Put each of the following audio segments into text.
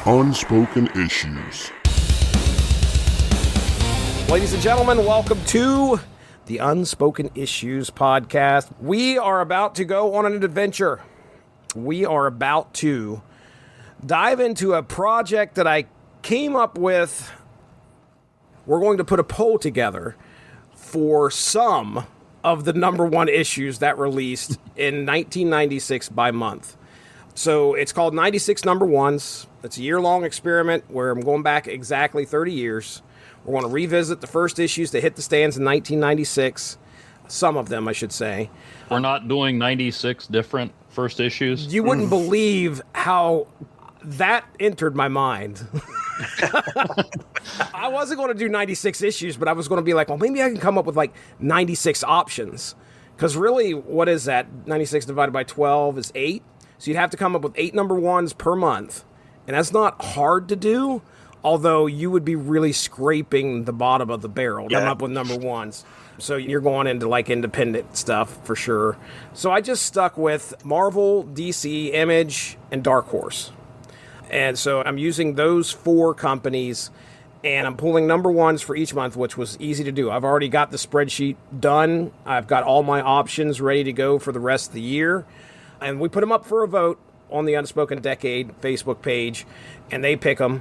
Unspoken Issues. Ladies and gentlemen, welcome to the Unspoken Issues podcast. We are about to go on an adventure. We are about to dive into a project that I came up with. We're going to put a poll together for some of the number one issues that released in 1996 by month. So it's called 96 Number Ones. It's a year-long experiment where I'm going back exactly 30 years. We're going to revisit the first issues that hit the stands in 1996. Some of them, I should say. We're not doing 96 different first issues? You wouldn't believe how that entered my mind. I wasn't going to do 96 issues, but I was going to be like, well, maybe I can come up with like 96 options. Because really, what is that? 96 divided by 12 is 8. So you'd have to come up with 8 number ones per month. And that's not hard to do, although you would be really scraping the bottom of the barrel to come up with number ones. So you're going into like independent stuff for sure. So I just stuck with Marvel, DC, Image, and Dark Horse. And so I'm using those 4 companies, and I'm pulling number ones for each month, which was easy to do. I've already got the spreadsheet done. I've got all my options ready to go for the rest of the year. And we put them up for a vote on the Unspoken Decade Facebook page, and they pick them.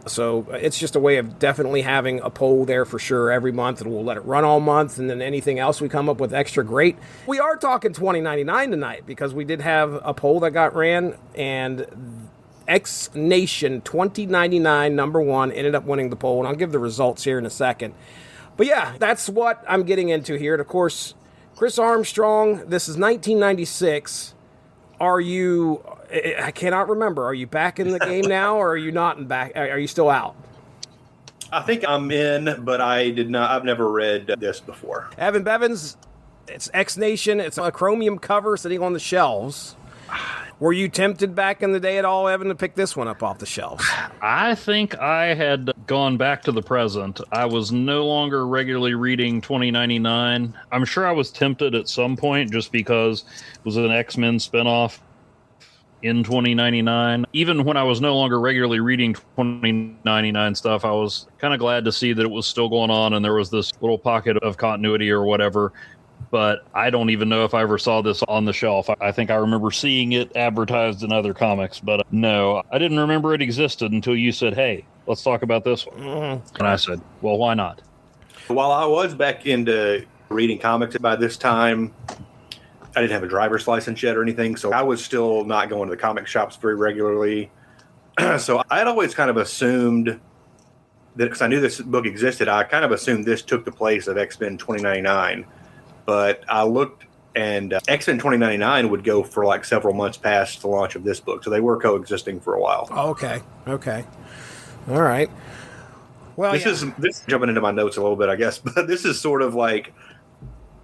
So it's just a way of definitely having a poll there for sure every month, and we'll let it run all month, and then anything else we come up with extra great. We are talking 2099 tonight because we did have a poll that got ran, and X Nation 2099 number one ended up winning the poll, and I'll give the results here in a second. But yeah, that's what I'm getting into here. And of course, Chris Armstrong, this is 1996. Are you, I cannot remember, are you back in the game now, or are you not back? Are you still out? I think I'm in, but I've never read this before. Evan Bevins, it's X Nation. It's a chromium cover sitting on the shelves. Were you tempted back in the day at all, Evan, to pick this one up off the shelves? I think I had gone back to the present. I was no longer regularly reading 2099. I'm sure I was tempted at some point just because it was an X-Men spinoff in 2099. Even when I was no longer regularly reading 2099 stuff, I was kind of glad to see that it was still going on and there was this little pocket of continuity or whatever. But I don't even know if I ever saw this on the shelf. I think I remember seeing it advertised in other comics, but no, I didn't remember it existed until you said, hey, let's talk about this one. Mm-hmm. And I said, well, why not? While I was back into reading comics by this time, I didn't have a driver's license yet or anything, so I was still not going to the comic shops very regularly. So I had always kind of assumed that, because I knew this book existed, I kind of assumed this took the place of X-Men 2099. But I looked, and X-Men 2099 would go for like several months past the launch of this book. So they were coexisting for a while. Okay. All right. Well, this is jumping into my notes a little bit, I guess. But this is sort of like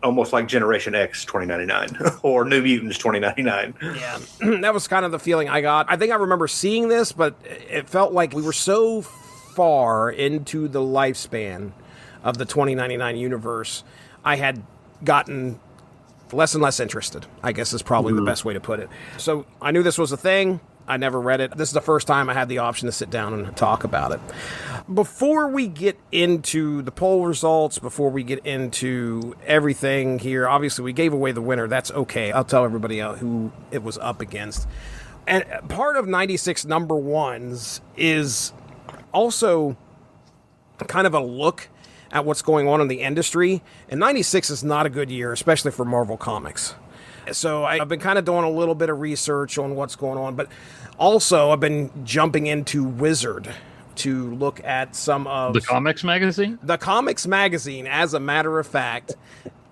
almost like Generation X 2099 or New Mutants 2099. Yeah, that was kind of the feeling I got. I think I remember seeing this, but it felt like we were so far into the lifespan of the 2099 universe. I had gotten less and less interested, I guess is probably the best way to put it. So I knew this was a thing. I never read it. This is the first time I had the option to sit down and talk about it. Before we get into the poll results, before we get into everything here, obviously we gave away the winner. That's okay. I'll tell everybody who it was up against. And part of 96 number ones is also kind of a look at what's going on in the industry. And 96 is not a good year, especially for Marvel Comics. So I've been kind of doing a little bit of research on what's going on, but also I've been jumping into Wizard to look at some of... The comics magazine? The comics magazine, as a matter of fact,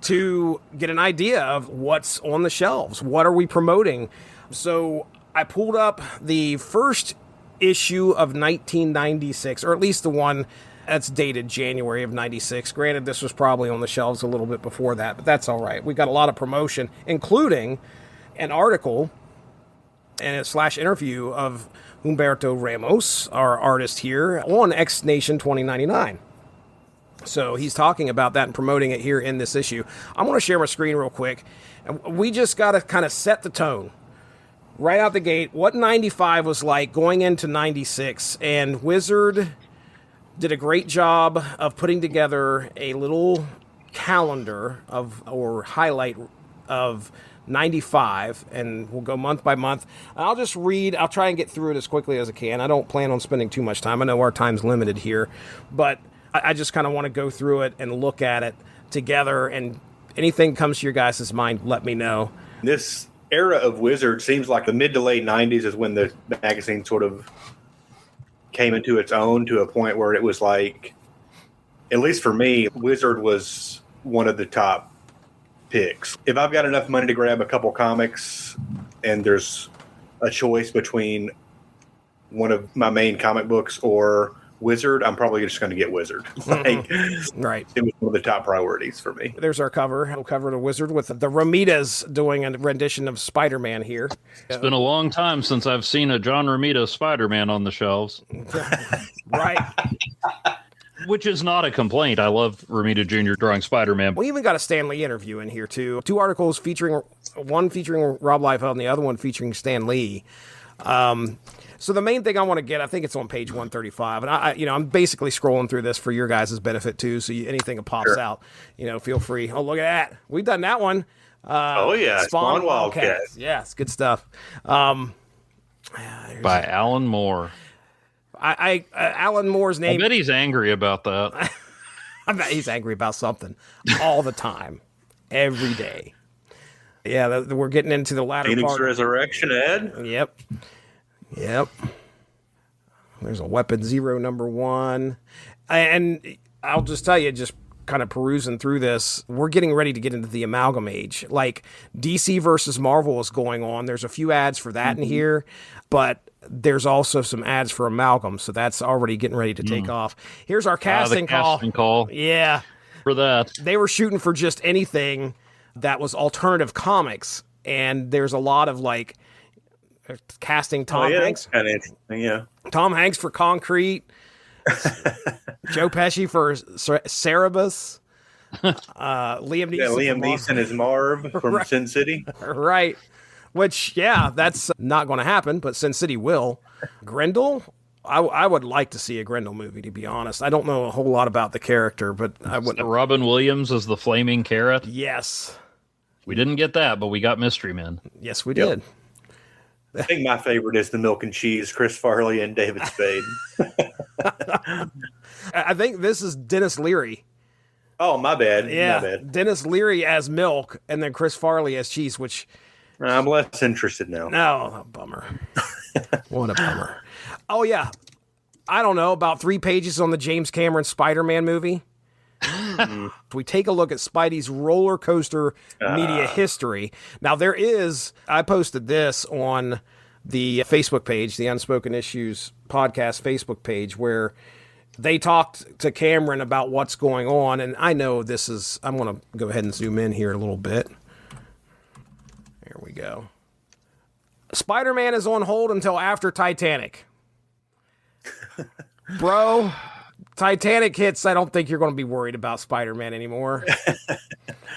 to get an idea of what's on the shelves. What are we promoting? So I pulled up the first issue of 1996, or at least the one that's dated January of 96. Granted, this was probably on the shelves a little bit before that, but that's all right. We got a lot of promotion, including an article and a / interview of Humberto Ramos, our artist here, on X Nation 2099. So he's talking about that and promoting it here in this issue. I'm going to share my screen real quick. We just got to kind of set the tone. right out the gate what 95 was like going into 96, and Wizard did a great job of putting together a little calendar or highlight of 95, and we'll go month by month. I'll just read. I'll try and get through it as quickly as I can. I don't plan on spending too much time. I know our time's limited here, but I just kind of want to go through it and look at it together, and anything comes to your guys' mind, let me know. This era of Wizard seems like the mid to late 90s is when the magazine sort of came into its own, to a point where it was like, at least for me, Wizard was one of the top picks. If I've got enough money to grab a couple comics and there's a choice between one of my main comic books or Wizard, I'm probably just going to get Wizard. Like, right. It was one of the top priorities for me. There's our cover. We'll cover the Wizard with the Romitas doing a rendition of Spider-Man here. It's been a long time since I've seen a John Romita Spider-Man on the shelves. Right. Which is not a complaint. I love Romita Jr. drawing Spider-Man. We even got a Stan Lee interview in here, too. 2 articles one featuring Rob Liefeld and the other one featuring Stan Lee. So the main thing I want to get, I think it's on page 135, and I'm basically scrolling through this for your guys' benefit, too, so anything that pops out, feel free. Oh, look at that. We've done that one. Spawn Wildcats. Yeah, it's good stuff. By Alan Moore. Alan Moore's name. I bet he's angry about that. I bet he's angry about something all the time, every day. Yeah, we're getting into the latter Phoenix part. Resurrection, Ed. Yep. There's a Weapon Zero #1. And I'll just tell you, just kind of perusing through this, we're getting ready to get into the amalgam age. Like, DC versus Marvel is going on. There's a few ads for that in here, but there's also some ads for amalgam, so that's already getting ready to take off. Here's our casting call. Yeah. For that. They were shooting for just anything that was alternative comics, and there's a lot of, like, casting Tom Hanks. Kind of interesting, yeah. Tom Hanks for Concrete. Joe Pesci for Cerebus. Liam Neeson. Yeah, Liam Neeson is Marv from Sin City. Right. Which, that's not going to happen, but Sin City will. Grendel? I would like to see a Grendel movie, to be honest. I don't know a whole lot about the character, but I would. Robin Williams as the Flaming Carrot? Yes. We didn't get that, but we got Mystery Men. Yes, we did. I think my favorite is the Milk and Cheese, Chris Farley and David Spade. I think this is Dennis Leary. Oh, my bad. Yeah, my bad. Dennis Leary as Milk, and then Chris Farley as Cheese, which... I'm less interested now. No, bummer. What a bummer. Oh, yeah. I don't know, about 3 pages on the James Cameron Spider-Man movie. We take a look at Spidey's roller coaster media history. Now, I posted this on the Facebook page, the Unspoken Issues podcast Facebook page, where they talked to Cameron about what's going on. And I know I'm going to go ahead and zoom in here a little bit. There we go. Spider-Man is on hold until after Titanic. Bro, Titanic hits, I don't think you're going to be worried about Spider-Man anymore.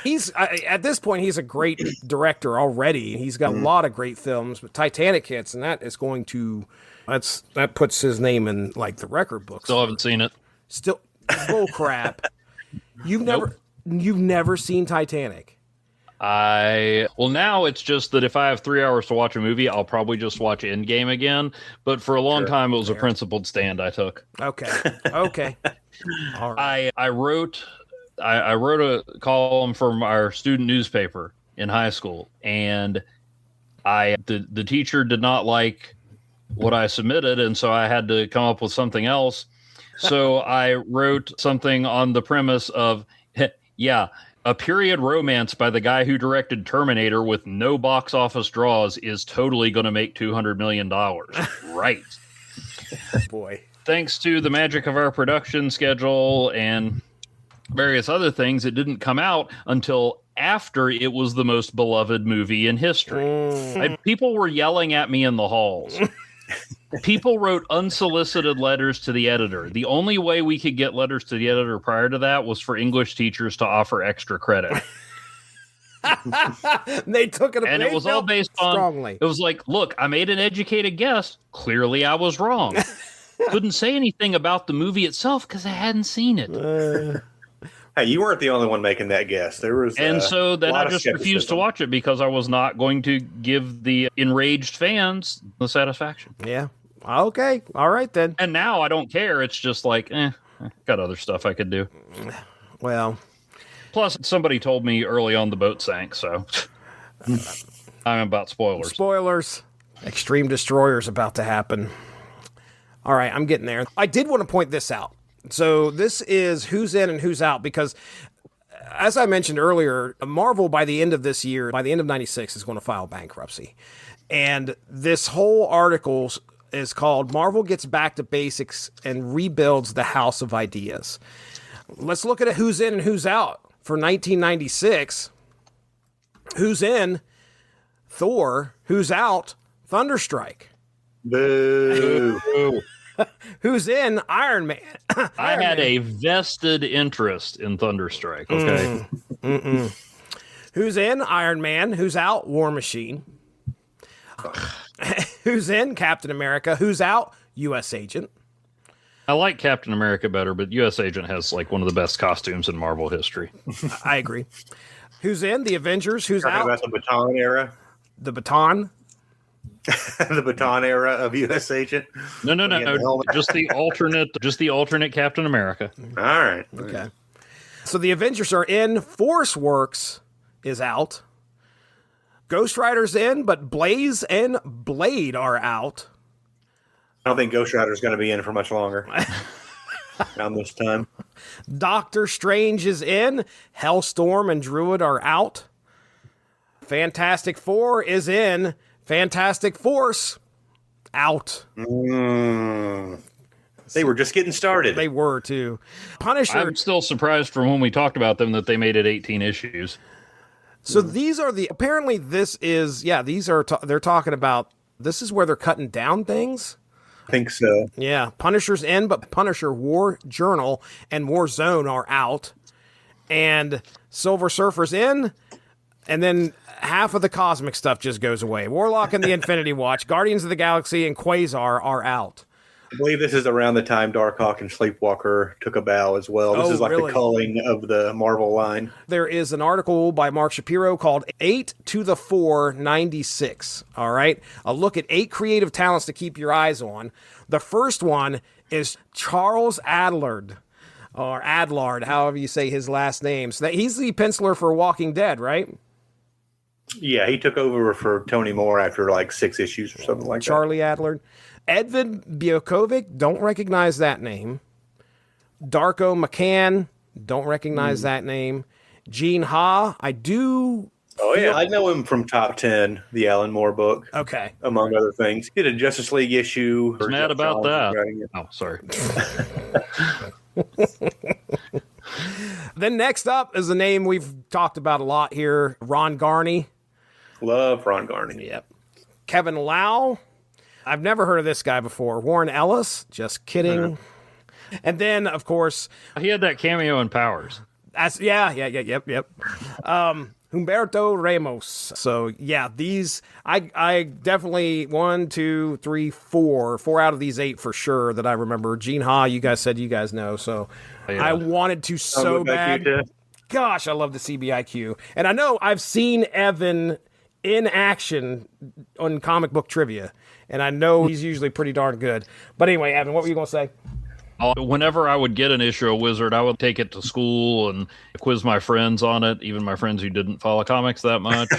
At this point, he's a great director already. He's got a lot of great films, but Titanic hits, and that is going to... That puts his name in, like, the record books. Still haven't seen it. Still... Bull crap. You've never seen Titanic? Well, now it's just that if I have 3 hours to watch a movie, I'll probably just watch Endgame again. But for a long time, it was a principled stand I took. Okay. All right. I wrote a column from our student newspaper in high school, and the teacher did not like what I submitted, and so I had to come up with something else. So I wrote something on the premise of, a period romance by the guy who directed Terminator with no box office draws is totally going to make $200 million. Right. Boy. Thanks to the magic of our production schedule and various other things, it didn't come out until after it was the most beloved movie in history. People were yelling at me in the halls. People wrote unsolicited letters to the editor. The only way we could get letters to the editor prior to that was for English teachers to offer extra credit. They took it, and they it was all felt based on. strongly. It was like, look, I made an educated guess. Clearly, I was wrong. Couldn't say anything about the movie itself because I hadn't seen it. Hey, you weren't the only one making that guess. There was, And so then I lot of just refused to skepticism. watch it because I was not going to give the enraged fans the satisfaction. Yeah. Okay. All right then. And now I don't care. It's just like, got other stuff I could do. Well, Plus, somebody told me early on the boat sank, so I'm about spoilers. spoilers. Extreme Destroyer's about to happen. All right, I'm getting there. I did want to point this out. So this is who's in and who's out because, as I mentioned earlier, Marvel by the end of this year, by the end of 96, is going to file bankruptcy. And this whole article is called Marvel Gets Back to Basics and Rebuilds the House of Ideas. Let's look at who's in and who's out for 1996. Who's in? Thor. Who's out? Thunderstrike. Boo. Who's in? Iron Man. I had a vested interest in Thunderstrike, okay? Who's in? Iron Man. Who's out? War Machine. Who's in? Captain America. Who's out? U.S. Agent. I like Captain America better, but U.S. Agent has like one of the best costumes in Marvel history. I agree. Who's in? The Avengers. Who's Talking out? about the baton era. The Baton. The baton era of U.S. Agent. No, Get the helmet. just the alternate Captain America. All right. Okay. So the Avengers are in. Force Works is out. Ghost Rider's in, but Blaze and Blade are out. I don't think Ghost Rider's going to be in for much longer. Around this time. Doctor Strange is in. Hellstorm and Druid are out. Fantastic Four is in. Fantastic Force out. They were just getting started. They were too. Punisher. I'm still surprised from when we talked about them that they made it 18 issues. So these are apparently this is, these are, they're talking about, this is where they're cutting down things. I think so. Yeah. Punisher's in, but Punisher War Journal and War Zone are out. And Silver Surfer's in. And then half of the cosmic stuff just goes away. Warlock and the Infinity Watch, Guardians of the Galaxy, and Quasar are out. I believe this is around the time Darkhawk and Sleepwalker took a bow as well. This is like really? the culling of the Marvel line. There is an article by Mark Shapiro called 8 to the 4 96. All right. A look at 8 creative talents to keep your eyes on. The first one is Charles Adlard, or Adlard, however you say his last name. So he's the penciler for Walking Dead, right? Yeah, he took over for Tony Moore after like 6 issues or something like Charlie Adlard. Edvin Biokovic, don't recognize that name. Darko McCann, don't recognize that name. Gene Ha, I do. Oh, yeah. I know him from Top 10, the Alan Moore book, Okay. among other things. He did a Justice League issue. I was mad about that. Oh, sorry. Then next up is a name we've talked about a lot here, Ron Garney. Love Ron Garney. Yep. Kevin Lau. I've never heard of this guy before. Warren Ellis. Just kidding. And then, of course, He had that cameo in Powers. yep. Humberto Ramos. So yeah, these I definitely 1, 2, 3, 4 out of these 8 for sure that I remember. Gene Ha, you guys said you guys know, so Yeah. I wanted to so bad. Gosh, I love the CBIQ, and I know I've seen Evan in action on comic book trivia, and I know he's usually pretty darn good. But anyway, Evan, what were you gonna say? Whenever I would get an issue of Wizard, I would take it to school and quiz my friends on it, even my friends who didn't follow comics that much.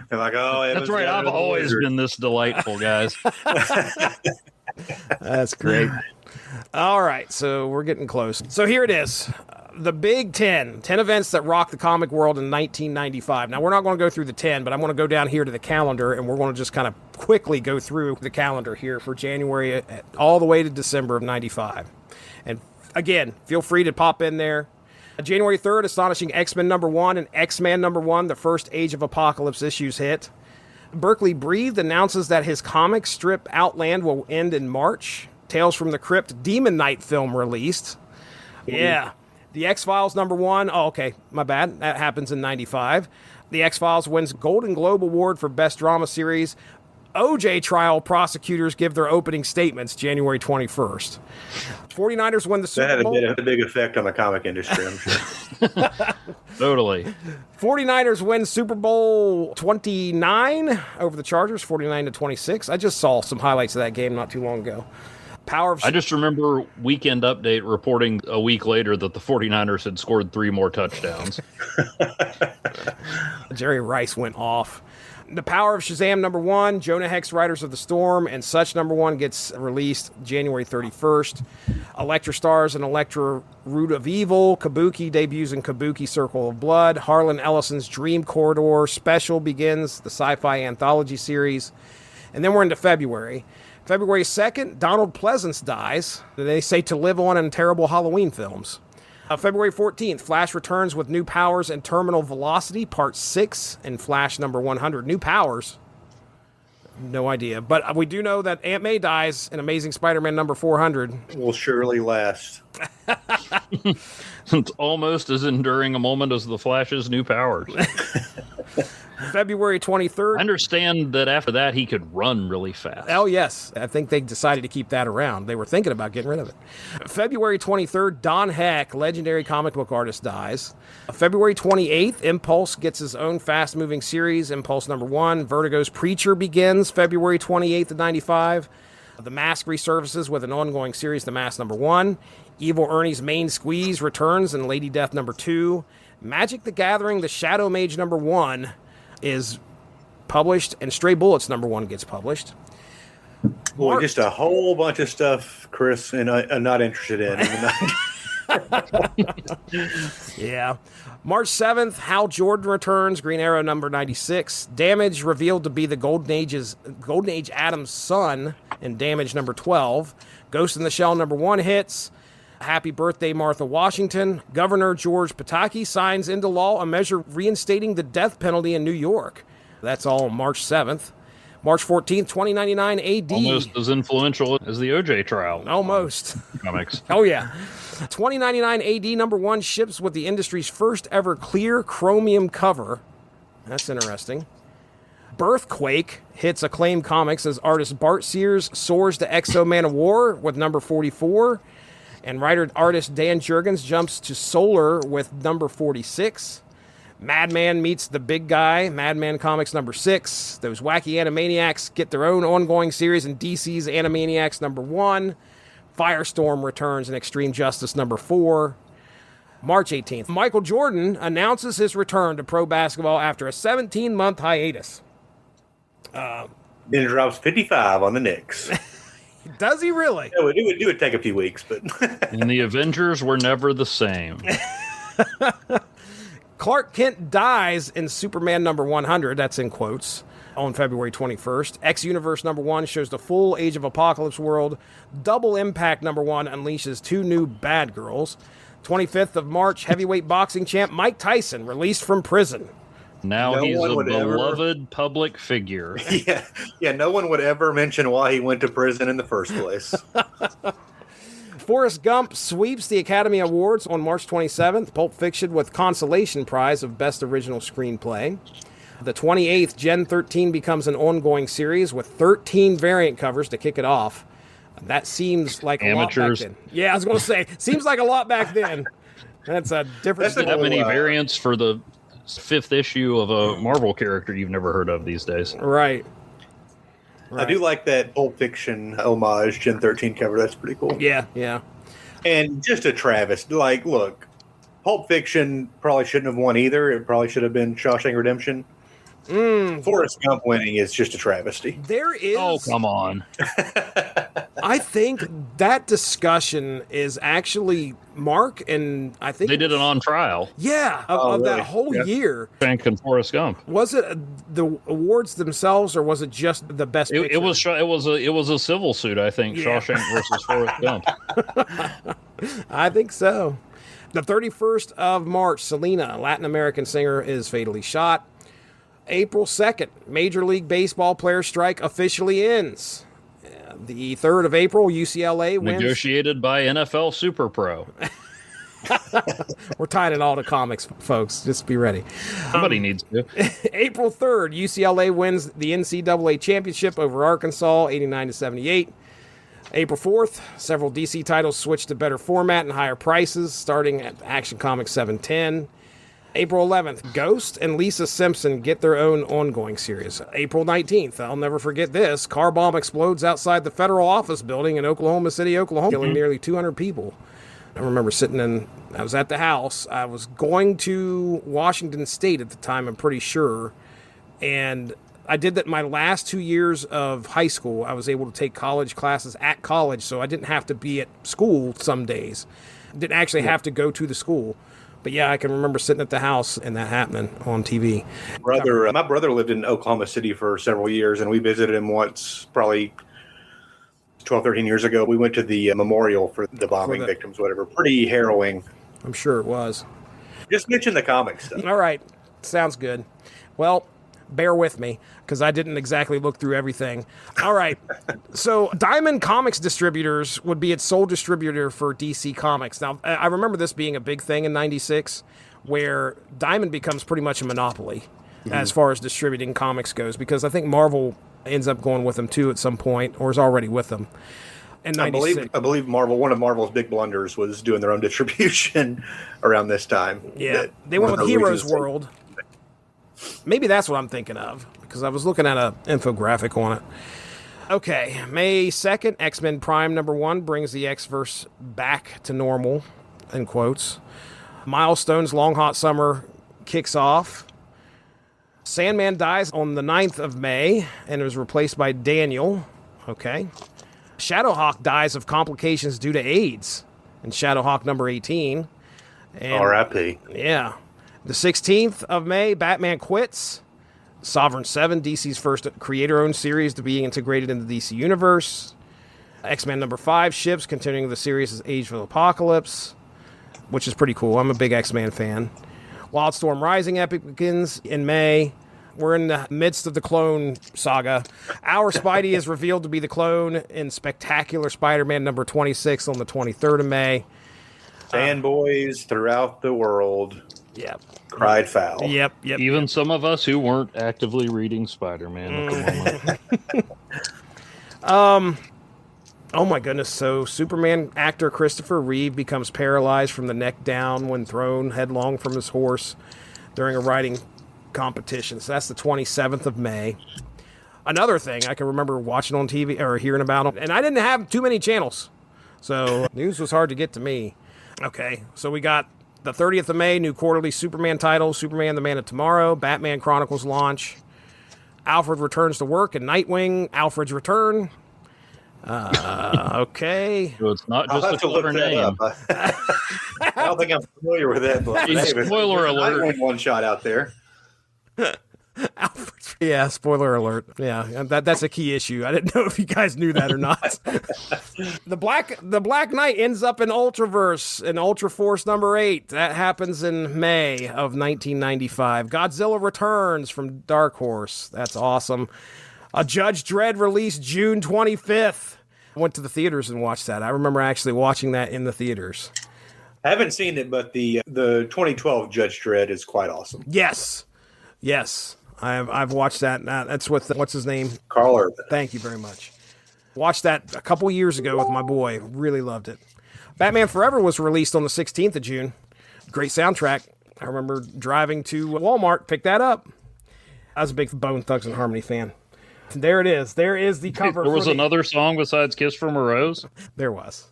They're like, oh, Evan's That's right. got I've it in the always Wizard. been this delightful, guys. That's great. All right, so we're getting close. So here it is. The Big 10 events that rocked the comic world in 1995. Now, we're not going to go through the 10, but I'm going to go down here to the calendar, and we're going to just kind of quickly go through the calendar here for January all the way to December of 95. And again, feel free to pop in there. January 3rd, Astonishing X-Men #1 and X-Man #1, the first Age of Apocalypse issues hit. Berkeley Breathed announces that his comic strip Outland will end in March. Tales from the Crypt Demon Knight film released. Yeah. The X-Files #1. Oh, okay, my bad. That happens in 95. The X-Files wins Golden Globe Award for Best Drama Series. OJ trial prosecutors give their opening statements January 21st. 49ers win the Super Bowl. That had a big effect on the comic industry, I'm sure. Totally. 49ers win Super Bowl 29 over the Chargers, 49-26. I just saw some highlights of that game not too long ago. I just remember Weekend Update reporting a week later that the 49ers had scored 3 more touchdowns. Jerry Rice went off. The Power of Shazam #1, Jonah Hex Riders of the Storm, and Such #1 gets released January 31st. Elektra stars in Elektra Root of Evil. Kabuki debuts in Kabuki Circle of Blood. Harlan Ellison's Dream Corridor special begins the sci-fi anthology series. And then we're into February. February 2nd, Donald Pleasance dies. They say to live on in terrible Halloween films. February 14th, Flash returns with New Powers and Terminal Velocity, Part 6, and Flash #100. New Powers? No idea. But we do know that Aunt May dies in Amazing Spider-Man #400. Will surely last. It's almost as enduring a moment as the Flash's new powers. February 23rd. I understand that after that he could run really fast. Oh, yes. I think they decided to keep that around. They were thinking about getting rid of it. February 23rd, Don Heck, legendary comic book artist, dies. February 28th, Impulse gets his own fast-moving series, Impulse #1. Vertigo's Preacher begins February 28th of 95. The Mask resurfaces with an ongoing series, The Mask #1. Evil Ernie's Main Squeeze returns in Lady Death #2. Magic the Gathering, The Shadow Mage #1 is published, and Stray Bullets #1 gets published. Boy, just a whole bunch of stuff, Chris, and I'm not interested in. Yeah. March 7th, Hal Jordan returns, Green Arrow #96. Damage revealed to be the Golden Age Adam's son in Damage #12. Ghost in the Shell #1 hits. Happy Birthday, Martha Washington. Governor George Pataki signs into law a measure reinstating the death penalty in New York. That's all March 7th. March 14th, 2099 AD. Almost as influential as the OJ trial. Almost. Comics. Oh, yeah. 2099 AD #1 ships with the industry's first ever clear chromium cover. That's interesting. Birthquake hits Acclaim Comics as artist Bart Sears soars to Exo Man of War with #44. And writer-artist Dan Jurgens jumps to Solar with #46. Madman meets the big guy, Madman Comics #6. Those wacky Animaniacs get their own ongoing series in DC's Animaniacs #1. Firestorm returns in Extreme Justice #4. March 18th, Michael Jordan announces his return to pro basketball after a 17-month hiatus. Then drops 55 on the Knicks. Does he really? It would take a few weeks, but And the Avengers were never the same. Clark Kent dies in Superman #100, that's in quotes, on February 21st. X-Universe #1 shows the full Age of Apocalypse world. Double Impact #1 unleashes 2 new bad girls. 25th of March, heavyweight boxing champ Mike Tyson released from prison. Now No he's one a would ever- beloved public figure. yeah, no one would ever mention why he went to prison in the first place. Forrest Gump sweeps the Academy Awards on March 27th. Pulp Fiction with consolation prize of Best Original Screenplay. The 28th, Gen 13 becomes an ongoing series with 13 variant covers to kick it off. That seems like a lot back Amateurs. then. Yeah, I was going to say, seems like a lot back then. That's a different. That's a That many Well, variants for the 5th issue of a Marvel character you've never heard of these days. Right. I do like that Pulp Fiction homage Gen 13 cover. That's pretty cool. Yeah, yeah. And just a travesty. Like, look, Pulp Fiction probably shouldn't have won either. It probably should have been Shawshank Redemption. Forrest Gump winning is just a travesty. There is. Oh, come on. I think that discussion is actually Mark, and I think They did it on trial. Yeah, Oh, of that really? whole Yeah. year. Frank and Forrest Gump. Was it the awards themselves, or was it just the best picture? It was a civil suit, I think. Yeah. Shawshank versus Forrest Gump. I think so. The 31st of March, Selena, Latin American singer, is fatally shot. April 2nd, Major League Baseball player strike officially ends. The 3rd of April, UCLA wins. Negotiated by NFL Super Pro. We're tying it all to comics, folks. Just be ready. Somebody needs to. April 3rd, UCLA wins the NCAA championship over Arkansas, 89-78. April 4th, several DC titles switched to better format and higher prices, starting at Action Comics 710. April 11th, Ghost and Lisa Simpson get their own ongoing series. April 19th, I'll never forget this, car bomb explodes outside the federal office building in Oklahoma City, Oklahoma, killing nearly 200 people. I remember I was at the house. I was going to Washington State at the time, I'm pretty sure. And I did that my last 2 years of high school. I was able to take college classes at college, so I didn't have to be at school some days. Didn't actually have to go to the school. But yeah, I can remember sitting at the house and that happening on TV. My brother lived in Oklahoma City for several years, and we visited him once, probably 12, 13 years ago. We went to the memorial for the bombing victims, whatever. Pretty harrowing. I'm sure it was. Just mention the comic stuff. All right. Sounds good. Well, bear with me because I didn't exactly look through everything. All right. So Diamond Comics Distributors would be its sole distributor for DC Comics. Now, I remember this being a big thing in 96 where Diamond becomes pretty much a monopoly as far as distributing comics goes, because I think Marvel ends up going with them too at some point, or is already with them. In I believe Marvel, one of Marvel's big blunders was doing their own distribution around this time. Yeah. They went with Heroes World. Maybe that's what I'm thinking of, because I was looking at an infographic on it. Okay, May 2nd, X-Men Prime #1 brings the X-Verse back to normal, in quotes. Milestone's Long Hot Summer kicks off. Sandman dies on the 9th of May and is replaced by Daniel. Okay. Shadowhawk dies of complications due to AIDS in Shadowhawk #18. R.I.P. Yeah. The 16th of May, Batman quits. Sovereign 7, DC's first creator-owned series to be integrated into the DC Universe. X-Men #5 ships, continuing the series' Age of Apocalypse, which is pretty cool. I'm a big X-Men fan. Wildstorm Rising epic begins in May. We're in the midst of the clone saga. Our Spidey is revealed to be the clone in Spectacular Spider-Man #26 on the 23rd of May. Fanboys throughout the world. Yep. Cried foul. Yep. Even some of us who weren't actively reading Spider-Man at the moment. Oh my goodness. So Superman actor Christopher Reeve becomes paralyzed from the neck down when thrown headlong from his horse during a riding competition. So that's the 27th of May. Another thing I can remember watching on TV or hearing about, and I didn't have too many channels, so news was hard to get to me. Okay, so we got the 30th of May, new quarterly Superman title, Superman the Man of Tomorrow, Batman Chronicles launch, Alfred returns to work, and Nightwing, Alfred's return. Okay. So it's not just a clever name. I don't think I'm familiar with that. But Spoiler alert. One shot out there. Alfred's, yeah, spoiler alert. Yeah, that's a key issue. I didn't know if you guys knew that or not. The Black Knight ends up in Ultraverse in Ultra Force #8. That happens in May of 1995. Godzilla returns from Dark Horse. That's awesome. A Judge Dredd release June 25th. I went to the theaters and watched that. I remember actually watching that in the theaters. I haven't seen it, but the 2012 Judge Dredd is quite awesome. Yes. I've watched that. That's with what's his name? Carl Urban. Thank you very much. Watched that a couple years ago with my boy. Really loved it. Batman Forever was released on the 16th of June. Great soundtrack. I remember driving to Walmart, picked that up. I was a big Bone Thugs and Harmony fan. There it is. There is the cover. There was another song besides Kiss from a Rose? There was.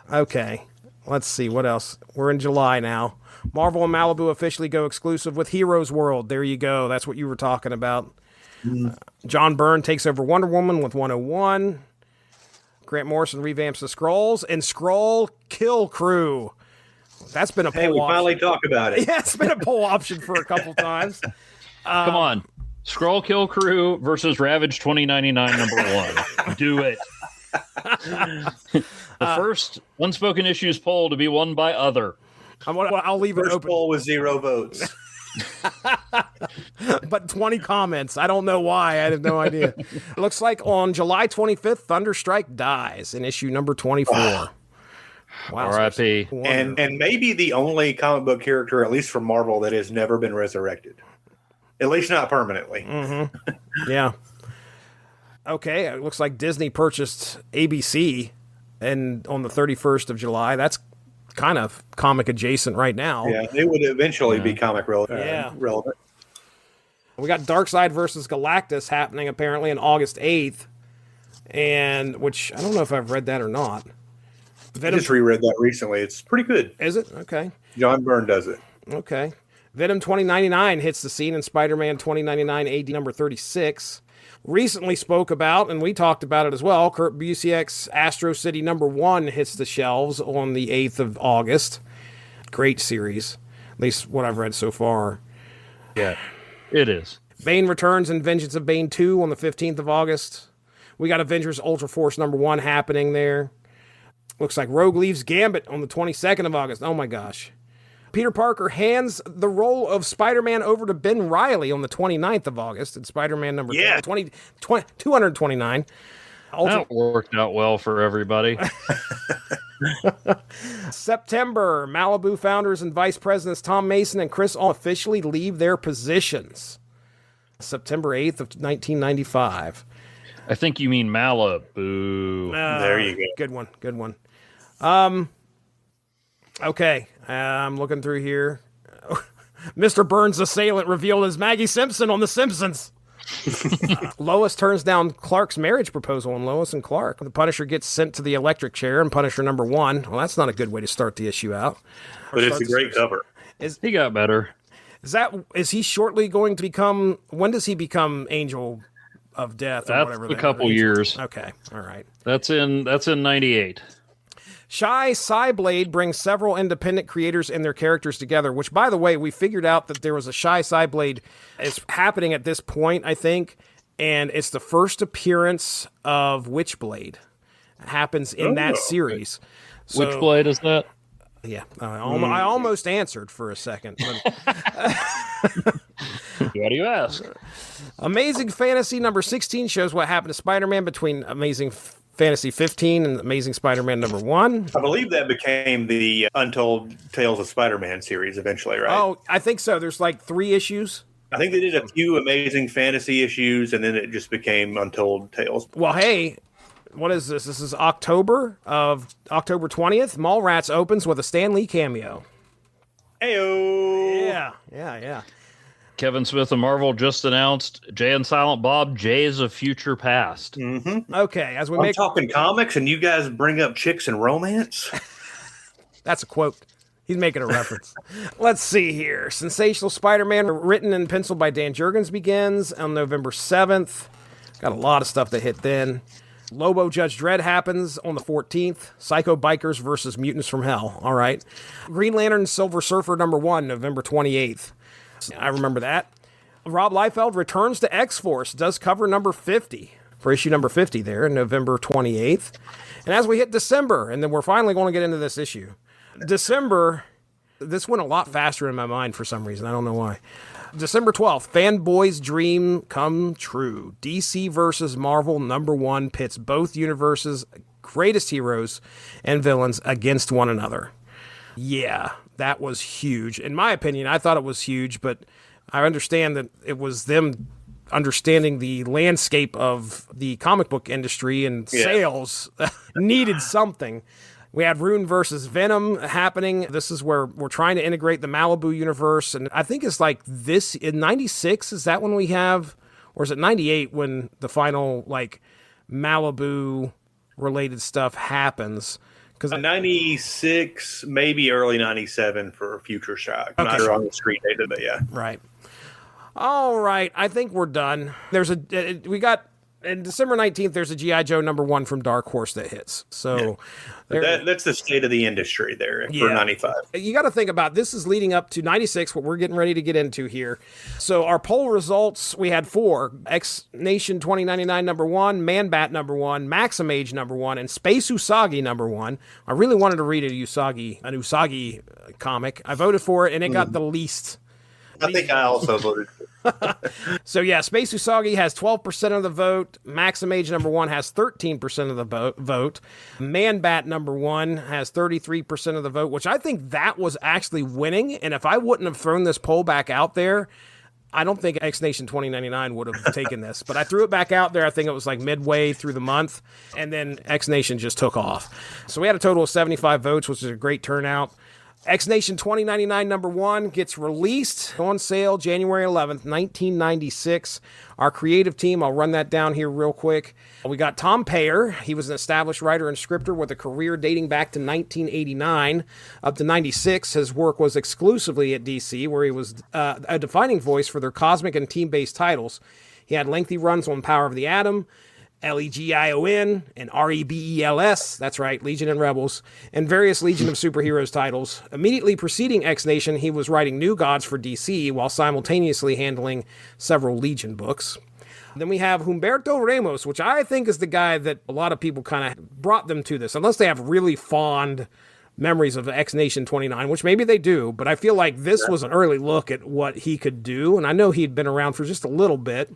Okay. Let's see. What else? We're in July now. Marvel and Malibu officially go exclusive with Heroes World. There you go. That's what you were talking about. John Byrne takes over Wonder Woman with 101. Grant Morrison revamps the Skrulls. And Skrull Kill Crew. That's been a poll option. We finally talk about it. Yeah, it's been a poll option for a couple times. Come on. Skrull Kill Crew versus Ravage 2099 #1. Do it. The first Unspoken Issues poll to be won by Other. I'll leave it First open. poll with 0 votes. But 20 comments. I don't know why. I have no idea. Looks like on July 25th, Thunderstrike dies in issue number 24. Wow. R.I.P. And maybe the only comic book character, at least from Marvel, that has never been resurrected. At least not permanently. Yeah. Okay, it looks like Disney purchased ABC and on the 31st of July. That's kind of comic adjacent right now. Yeah, it would eventually be comic relevant. We got Darkseid versus Galactus happening apparently on August 8th, and which I don't know if I've read that or not. I just reread that recently. It's pretty good. Is it? Okay. John Byrne does it. Okay. Venom 2099 hits the scene in Spider-Man 2099 AD number 36. Recently spoke about, and we talked about it as well, Kurt Busiek's Astro City number 1 hits the shelves on the 8th of August. Great series, at least what I've read so far. Yeah, it is. Bane returns in Vengeance of Bane 2 on the 15th of August. We got Avengers Ultra Force number 1 happening there. Looks like Rogue leaves Gambit on the 22nd of August. Oh my gosh. Peter Parker hands the role of Spider-Man over to Ben Reilly on the 29th of August in Spider-Man number 229. That worked out well for everybody. September, Malibu founders and vice presidents Tom Mason and Chris all officially leave their positions. September 8th of 1995. I think you mean Malibu. There you go. Good one. Okay, I'm looking through here. Mr. Burns' assailant revealed as Maggie Simpson on The Simpsons. Lois turns down Clark's marriage proposal on Lois and Clark. The Punisher gets sent to the electric chair in Punisher number 1. Well, that's not a good way to start the issue out. But it's a great cover. He got better. Is he shortly going to become, when does he become Angel of Death or That's whatever? a couple years. Okay, all right. That's in 98. Shy Cyblade brings several independent creators and their characters together, which, by the way, we figured out that there was a Shy Cyblade is happening at this point, I think, and it's the first appearance of Witchblade. It happens in that series. So, Which blade is that? Yeah, I almost answered for a second. Why do you ask? Amazing Fantasy number 16 shows what happened to Spider-Man between Amazing Fantasy 15 and Amazing Spider-Man number 1. I believe that became the Untold Tales of Spider-Man series eventually, right? Oh, I think so. There's like 3 issues. I think they did a few Amazing Fantasy issues, and then it just became Untold Tales. Well, hey, what is this? This is October 20th. Mallrats opens with a Stan Lee cameo. Heyo! Yeah. Kevin Smith and Marvel just announced Jay and Silent Bob, Jays of Future Past. Mm-hmm. Okay, as we I'm talking comics, and you guys bring up chicks and romance? That's a quote. He's making a reference. Let's see here. Sensational Spider-Man, written and penciled by Dan Jurgens, begins on November 7th. Got a lot of stuff that hit then. Lobo Judge Dredd happens on the 14th. Psycho Bikers versus Mutants from Hell. All right. Green Lantern Silver Surfer number 1, November 28th. I remember that. Rob Liefeld returns to X-Force, does cover number 50 for issue number 50 there, November 28th. And as we hit December, and then we're finally going to get into this issue. December, this went a lot faster in my mind for some reason. I don't know why. December 12th, Fanboy's Dream Come True. DC versus Marvel number 1 pits both universes' greatest heroes and villains against one another. Yeah, that was huge. In my opinion, I thought it was huge, but I understand that it was them understanding the landscape of the comic book industry and sales needed something. We had Rune versus Venom happening. This is where we're trying to integrate the Malibu universe. And I think it's like this in 96. Is that when we have, or is it 98 when the final like Malibu related stuff happens? Because 96, maybe early 97 for Future Shock. I'm not sure on the street data, but yeah. Right. All right. I think we're done. We got in December 19th, there's a G.I. Joe number 1 from Dark Horse that hits. So that's the state of the industry there for 95. You got to think about this is leading up to 96, what we're getting ready to get into here. So our poll results, we had 4. X Nation 2099 number 1, Man Bat number 1, Maximage number 1, and Space Usagi number 1. I really wanted to read an Usagi comic. I voted for it, and it got the least. I think I also voted for it. So yeah, Space Usagi has 12% of the vote. Maximage number 1 has 13% of the vote. Man-Bat number 1 has 33% of the vote, which I think that was actually winning. And if I wouldn't have thrown this poll back out there, I don't think X Nation 2099 would have taken this. But I threw it back out there. I think it was like midway through the month. And then X Nation just took off. So we had a total of 75 votes, which is a great turnout. X Nation 2099 number 1 gets released on sale January 11th, 1996. Our creative team, I'll run that down here real quick. We got Tom Payer. He was an established writer and scripter with a career dating back to 1989 up to 96. His work was exclusively at DC, where he was a defining voice for their cosmic and team-based titles. He had lengthy runs on Power of the Atom, Legion, and Rebels, that's right, Legion and Rebels, and various Legion of Superheroes titles. Immediately preceding X Nation, he was writing New Gods for DC while simultaneously handling several Legion books. Then we have Humberto Ramos, which I think is the guy that a lot of people kind of brought them to this, unless they have really fond memories of X Nation 29, which maybe they do, but I feel like this was an early look at what he could do, and I know he'd been around for just a little bit.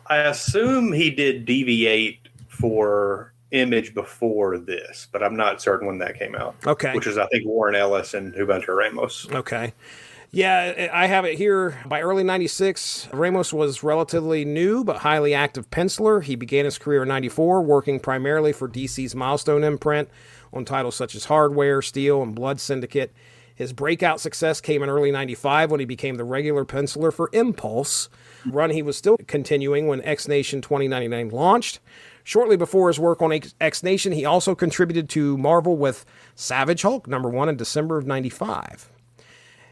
I assume he did Deviate for Image before this, but I'm not certain when that came out. Okay. Which is, I think, Warren Ellis and Humberto Ramos. Okay. Yeah, I have it here. By early 96, Ramos was relatively new but highly active penciler. He began his career in 94, working primarily for DC's Milestone imprint on titles such as Hardware, Steel, and Blood Syndicate. His breakout success came in early 95 when he became the regular penciler for Impulse. Run he was still continuing when X Nation 2099 launched. Shortly before his work on X Nation, he also contributed to Marvel with Savage Hulk number 1 in December of 95.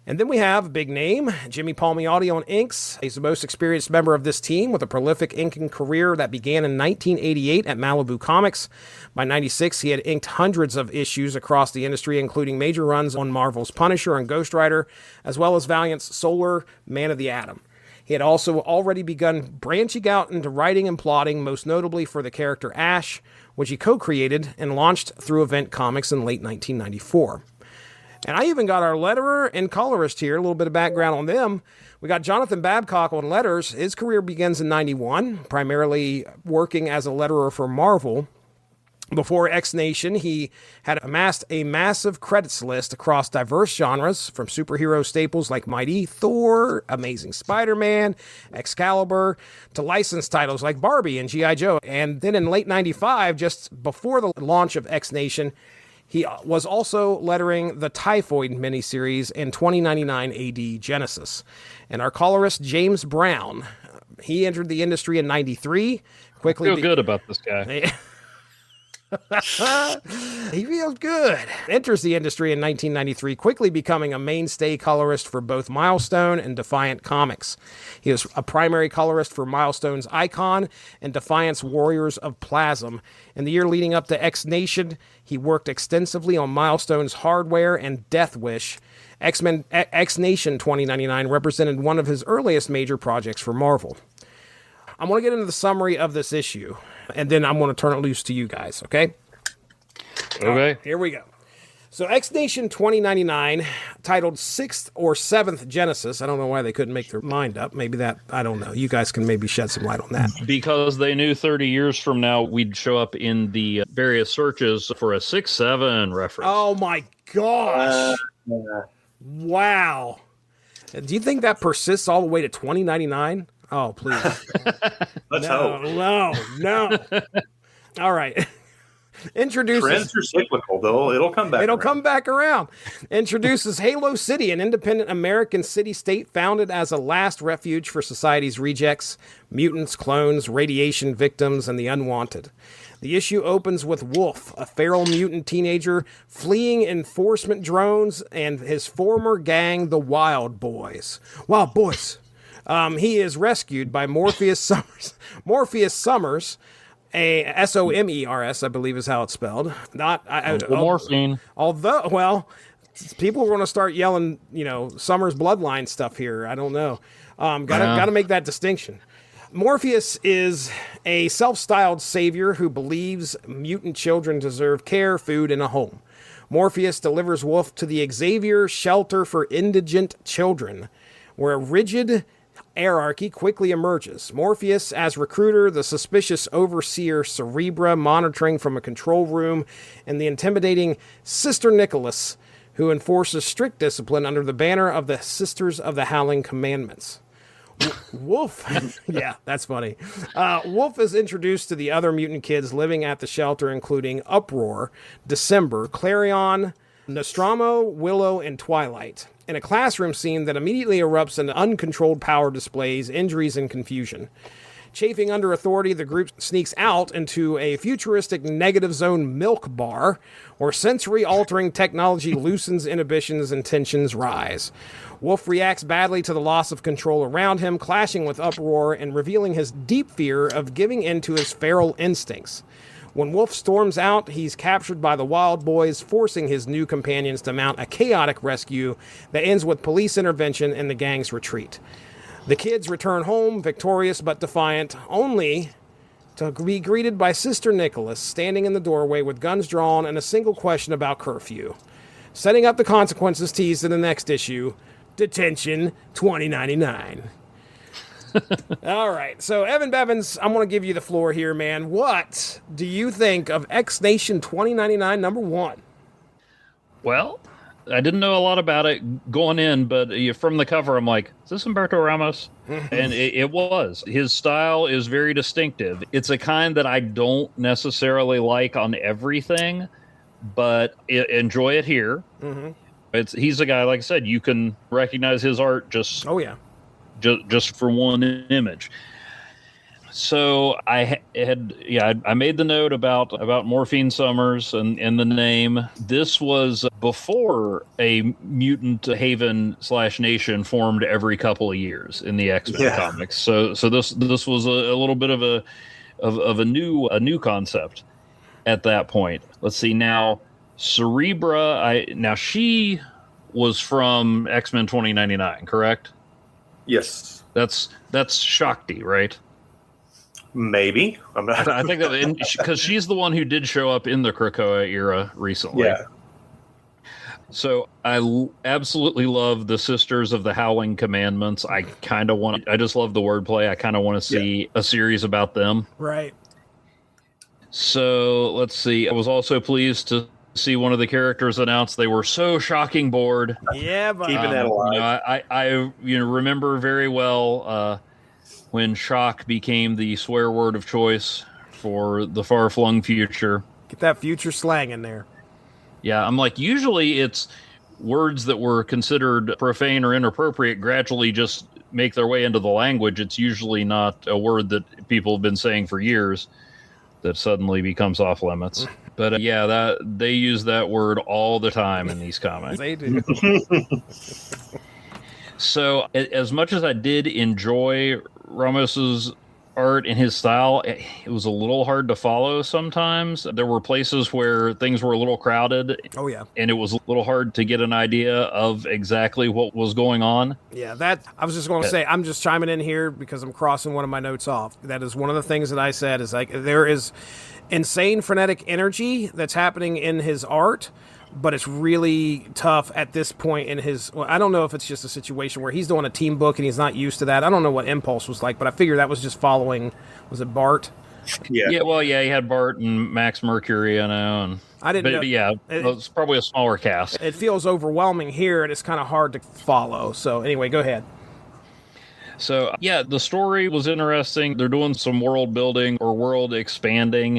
And then we have a big name, Jimmy Palmiotti on inks. He's the most experienced member of this team with a prolific inking career that began in 1988 at Malibu Comics. By 96, he had inked hundreds of issues across the industry, including major runs on Marvel's Punisher and Ghost Rider, as well as Valiant's Solar, Man of the Atom. He had also already begun branching out into writing and plotting, most notably for the character Ash, which he co-created and launched through Event Comics in late 1994. And I even got our letterer and colorist here, a little bit of background on them. We got Jonathan Babcock on letters. His career begins in 91, primarily working as a letterer for Marvel. Before X Nation, he had amassed a massive credits list across diverse genres, from superhero staples like Mighty Thor, Amazing Spider-Man, Excalibur, to licensed titles like Barbie and G.I. Joe. And then in late 95, just before the launch of X Nation, he was also lettering the Typhoid miniseries in 2099 AD Genesis. And our colorist, James Brown, he entered the industry in 93. Quickly I feel good about this guy. He feels good. Enters the industry in 1993, quickly becoming a mainstay colorist for both Milestone and Defiant Comics. He was a primary colorist for Milestone's Icon and Defiant's Warriors of Plasm. In the year leading up to X Nation, he worked extensively on Milestone's Hardware and Death Wish. X Nation 2099 represented one of his earliest major projects for Marvel. I'm going to get into the summary of this issue, and then I'm going to turn it loose to you guys, okay? Okay. Right, here we go. So X Nation 2099, titled 6th or 7th Genesis. I don't know why they couldn't make their mind up. Maybe that, I don't know. You guys can maybe shed some light on that. Because they knew 30 years from now we'd show up in the various searches for a 6-7 reference. Oh my gosh. Wow. Do you think that persists all the way to 2099? Oh, please. Let's hope. No. All right. Introduces. Trends are cyclical, though. It'll come back. Come back around. Introduces Halo City, an independent American city-state founded as a last refuge for society's rejects, mutants, clones, radiation victims, and the unwanted. The issue opens with Wolf, a feral mutant teenager fleeing enforcement drones, and his former gang, the Wild Boys. Wild Boys. He is rescued by Morpheus Summers, a Somers, I believe is how it's spelled. Morphine. Although, well, people are going to start yelling, Summers bloodline stuff here. I don't know. Got to make that distinction. Morpheus is a self-styled savior who believes mutant children deserve care, food, and a home. Morpheus delivers Wolf to the Xavier Shelter for Indigent Children, where rigid hierarchy quickly emerges. Morpheus as recruiter, the suspicious overseer Cerebra monitoring from a control room, and the intimidating Sister Nicholas, who enforces strict discipline under the banner of the Sisters of the Howling Commandments. Wolf. Yeah, that's funny. Wolf is introduced to the other mutant kids living at the shelter, including Uproar, December, Clarion, Nostromo, Willow, and Twilight, in a classroom scene that immediately erupts into uncontrolled power displays, injuries, and confusion. Chafing under authority, the group sneaks out into a futuristic negative zone milk bar, where sensory-altering technology loosens inhibitions and tensions rise. Wolf reacts badly to the loss of control around him, clashing with Uproar and revealing his deep fear of giving in to his feral instincts. When Wolf storms out, he's captured by the Wild Boys, forcing his new companions to mount a chaotic rescue that ends with police intervention and the gang's retreat. The kids return home, victorious but defiant, only to be greeted by Sister Nicholas, standing in the doorway with guns drawn and a single question about curfew. Setting up the consequences teased in the next issue, Detention 2099. All right, so Evan Bevins, I'm going to give you the floor here, man. What do you think of X Nation 2099 #1? Well, I didn't know a lot about it going in, but from the cover, I'm like, is this Humberto Ramos? And it was. His style is very distinctive. It's a kind that I don't necessarily like on everything, but enjoy it here. He's a guy, like I said, you can recognize his art just... Oh, yeah. Just for one image. So I made the note about Morphine Summers and the name. This was before a mutant haven / nation formed every couple of years in the X-Men comics. So this was a little bit of a new concept at that point. Let's see now. Cerebra, she was from X-Men 2099, correct? Yes. That's Shakti, right? Maybe. I'm not. I think that because she's the one who did show up in the Krakoa era recently. Yeah. So I absolutely love the Sisters of the Howling Commandments. I just love the wordplay. I kind of want to see a series about them. Right. So let's see. I was also pleased to see one of the characters announced they were so shocking bored. Yeah, but keeping that alive. I remember very well when shock became the swear word of choice for the far-flung future. Get that future slang in there. Yeah, I'm like, usually it's words that were considered profane or inappropriate gradually just make their way into the language. It's usually not a word that people have been saying for years that suddenly becomes off limits. But that they use that word all the time in these comics. They do. So as much as I did enjoy Ramos's art and his style, it was a little hard to follow sometimes. There were places where things were a little crowded. Oh, yeah. And it was a little hard to get an idea of exactly what was going on. Yeah, I was just going to say, I'm just chiming in here because I'm crossing one of my notes off. That is one of the things that I said is like, there is insane frenetic energy that's happening in his art, but it's really tough at this point in his... Well, I don't know if it's just a situation where he's doing a team book and he's not used to that. I don't know what Impulse was like, but I figure that was just following... Was it Bart? Yeah. Yeah, well, he had Bart and Max Mercury, and I didn't know. But yeah, it's probably a smaller cast. It feels overwhelming here, and it's kind of hard to follow. So anyway, go ahead. So, the story was interesting. They're doing some world building or world expanding.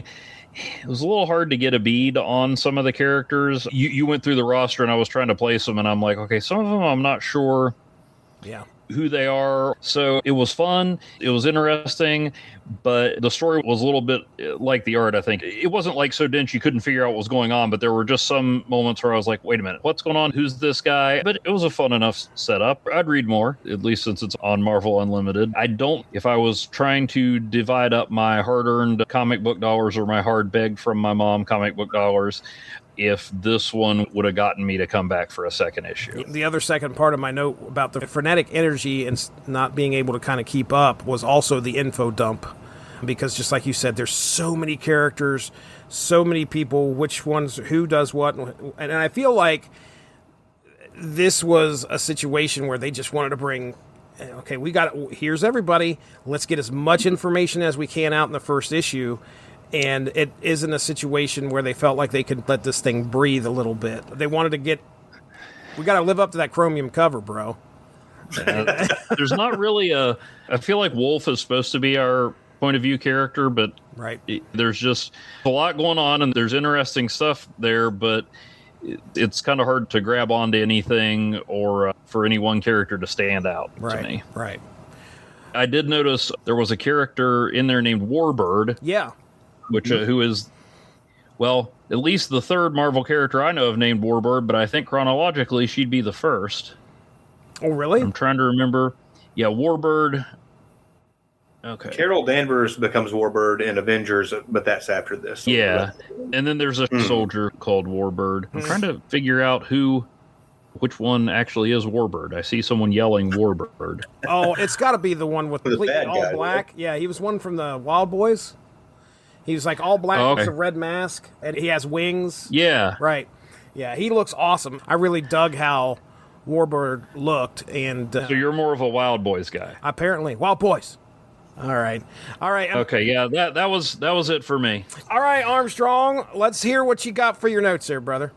It was a little hard to get a bead on some of the characters. You went through the roster, and I was trying to place them, and I'm like, okay, some of them I'm not sure who they are. So it was fun. It was interesting, but the story was a little bit like the art, I think. It wasn't like so dense you couldn't figure out what was going on, but there were just some moments where I was like, wait a minute, what's going on? Who's this guy? But it was a fun enough setup. I'd read more, at least since it's on Marvel Unlimited. If I was trying to divide up my hard-earned comic book dollars or my hard begged from my mom comic book dollars, if this one would have gotten me to come back for a second issue. The other second part of my note about the frenetic energy and not being able to kind of keep up was also the info dump. Because just like you said, there's so many characters, so many people, who does what. And I feel like this was a situation where they just wanted to bring okay, here's everybody. Let's get as much information as we can out in the first issue. And it isn't a situation where they felt like they could let this thing breathe a little bit. They wanted to we got to live up to that chromium cover, bro. There's not really I feel like Wolf is supposed to be our point of view character, but right. There's just a lot going on and there's interesting stuff there, but it's kind of hard to grab onto anything or for any one character to stand out to me. Right. I did notice there was a character in there named Warbird. Yeah. Which who is, well, at least the third Marvel character I know of named Warbird, but I think chronologically she'd be the first. Oh, really? I'm trying to remember. Yeah, Warbird. Okay. Carol Danvers becomes Warbird in Avengers, but that's after this. So yeah. And then there's a soldier called Warbird. I'm trying to figure out which one actually is Warbird. I see someone yelling Warbird. Oh, it's got to be the one with completely bad all guy, black. right? Yeah, he was one from the Wild Boys. He was like all black with a red mask, and he has wings. Yeah. Right. Yeah, he looks awesome. I really dug how Warbird looked, and So you're more of a Wild Boys guy. apparently Wild Boys. All right. Okay, yeah, that was it for me. All right, Armstrong. Let's hear what you got for your notes there, brother.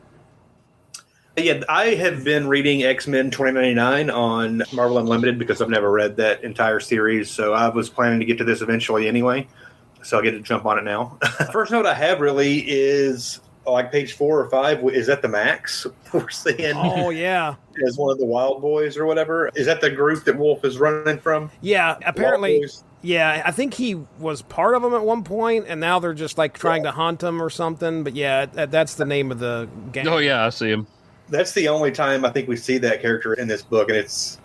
Yeah, I have been reading X-Men 2099 on Marvel Unlimited because I've never read that entire series, so I was planning to get to this eventually anyway, so I get to jump on it now. First note I have really is like page 4 or 5. Is that the Max we're seeing? Oh, yeah. As one of the Wild Boys or whatever? Is that the group that Wolf is running from? Yeah, apparently. Yeah, I think he was part of them at one point, and now they're just like trying to hunt him or something. But yeah, that's the name of the gang. Oh, yeah, I see him. That's the only time I think we see that character in this book, and it's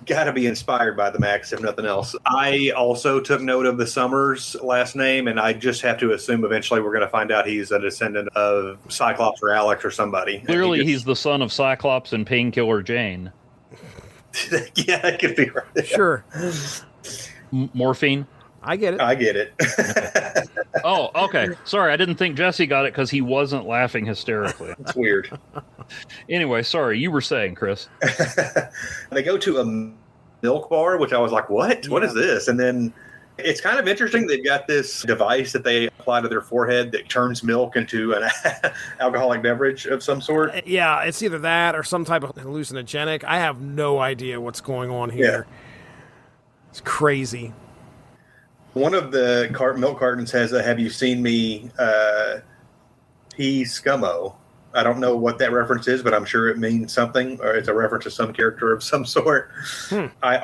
got to be inspired by the Max, if nothing else. I also took note of the Summers last name, and I just have to assume eventually we're going to find out he's a descendant of Cyclops or Alex or somebody. Clearly, he's the son of Cyclops and Painkiller Jane. Yeah, that could be right. Sure. Morphine? I get it. I get it. Oh, okay. Sorry, I didn't think Jesse got it because he wasn't laughing hysterically. It's weird. Anyway, sorry, you were saying, Chris. They go to a milk bar, which I was like, what? What is this? And then it's kind of interesting. They've got this device that they apply to their forehead that turns milk into an alcoholic beverage of some sort. Yeah, it's either that or some type of hallucinogenic. I have no idea what's going on here. Yeah. It's crazy. One of the milk cartons has a "Have you seen me pee scummo?" I don't know what that reference is, but I'm sure it means something, or it's a reference to some character of some sort. I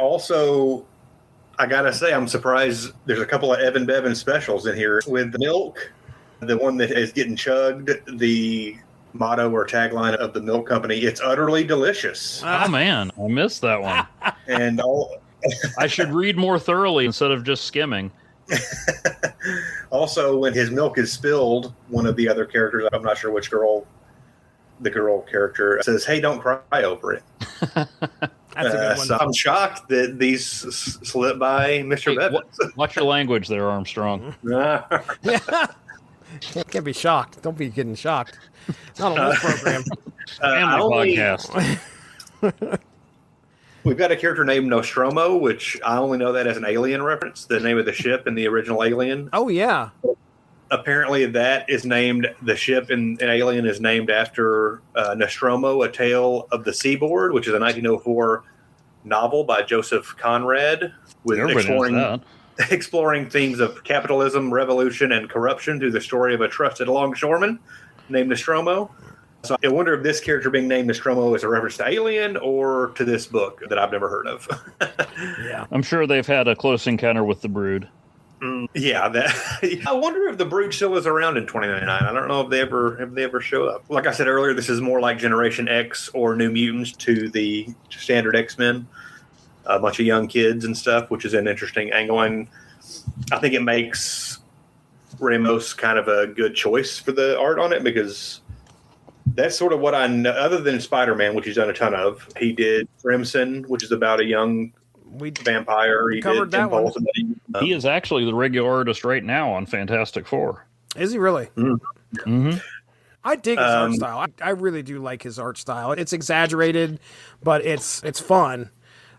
gotta say, I'm surprised there's a couple of Evan Bevan specials in here with the milk. The one that is getting chugged, the motto or tagline of the milk company, "It's utterly delicious." Oh, man, I missed that one. And I should read more thoroughly instead of just skimming. Also, when his milk is spilled, one of the other characters, I'm not sure which girl, the girl character, says, "Hey, don't cry over it." That's a good one. So I'm shocked that these slipped by Mr. Bevins. Watch your language there, Armstrong. Can't be shocked. Don't be getting shocked. Not on this program. Family podcast. We've got a character named Nostromo, which I only know that as an Alien reference, the name of the ship in the original Alien. Oh, yeah. Apparently that is named, the ship in Alien is named after Nostromo, A Tale of the Seaboard, which is a 1904 novel by Joseph Conrad with exploring themes of capitalism, revolution, and corruption through the story of a trusted longshoreman named Nostromo. So I wonder if this character being named Nostromo is a reference to Alien or to this book that I've never heard of. Yeah, I'm sure they've had a close encounter with the Brood. Yeah, I wonder if the Brood still is around in 2099. I don't know if they ever show up. Like I said earlier, this is more like Generation X or New Mutants to the standard X-Men. A bunch of young kids and stuff, which is an interesting angle, and I think it makes Ramos kind of a good choice for the art on it, because that's sort of what I know. Other than Spider-Man, which he's done a ton of, he did Crimson, which is about a young vampire. He covered did that one. He is actually the regular artist right now on Fantastic Four. Is he really? Mm-hmm. I dig his art style. I really do like his art style. It's exaggerated, but it's fun.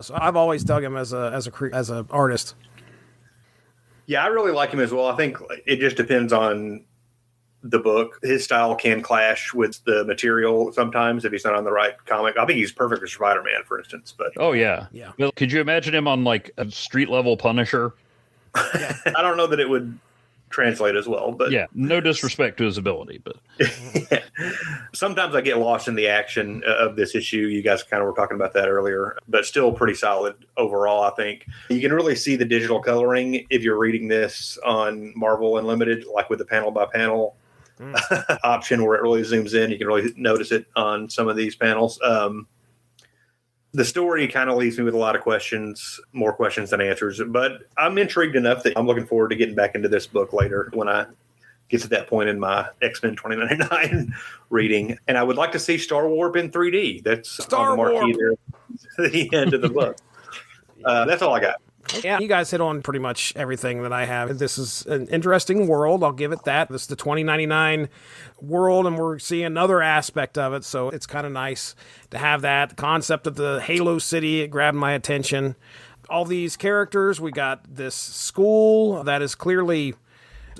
So I've always dug him as a artist. Yeah, I really like him as well. I think it just depends on the book. His style can clash with the material sometimes if he's not on the right comic. I think he's perfect for Spider-Man, for instance. But Oh yeah. Well, could you imagine him on like a street level Punisher? I don't know that it would translate as well. But yeah, no disrespect to his ability, but sometimes I get lost in the action of this issue. You guys kind of were talking about that earlier, but still pretty solid overall. I think you can really see the digital coloring if you're reading this on Marvel Unlimited, like with the panel by panel option where it really zooms in. You can really notice it on some of these panels. The story kind of leaves me with a lot of questions, more questions than answers, but I'm intrigued enough that I'm looking forward to getting back into this book later when I get to that point in my X-Men 2099 reading. And I would like to see Star Warp in 3D. That's Star on the marquee Warp. there at the end of the book. That's all I got. Yeah, you guys hit on pretty much everything that I have. This is an interesting world. I'll give it that. This is the 2099 world, and we're seeing another aspect of it, so it's kind of nice to have that. The concept of the Halo City, it grabbed my attention. All these characters, we got this school that is clearly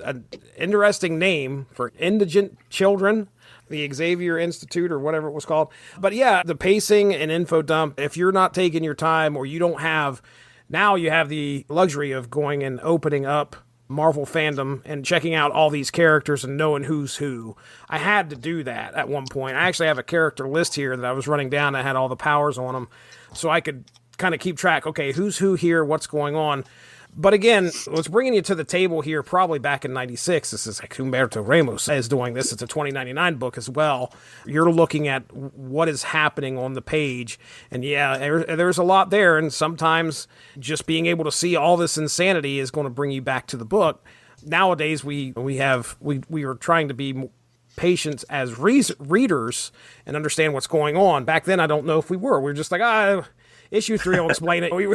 an interesting name for indigent children, the Xavier Institute or whatever it was called. But yeah, the pacing and info dump, if you're not taking your time or you don't have... Now you have the luxury of going and opening up Marvel fandom and checking out all these characters and knowing who's who. I had to do that at one point. I actually have a character list here that I was running down that had all the powers on them so I could kind of keep track. Okay, who's who here? What's going on? But again, what's bringing you to the table here, probably back in 96, this is like Humberto Ramos is doing this. It's a 2099 book as well. You're looking at what is happening on the page. And yeah, there's a lot there. And sometimes just being able to see all this insanity is going to bring you back to the book. Nowadays, we are trying to be patient as readers and understand what's going on. Back then, I don't know if we were. We were just like, issue 3 will explain it. We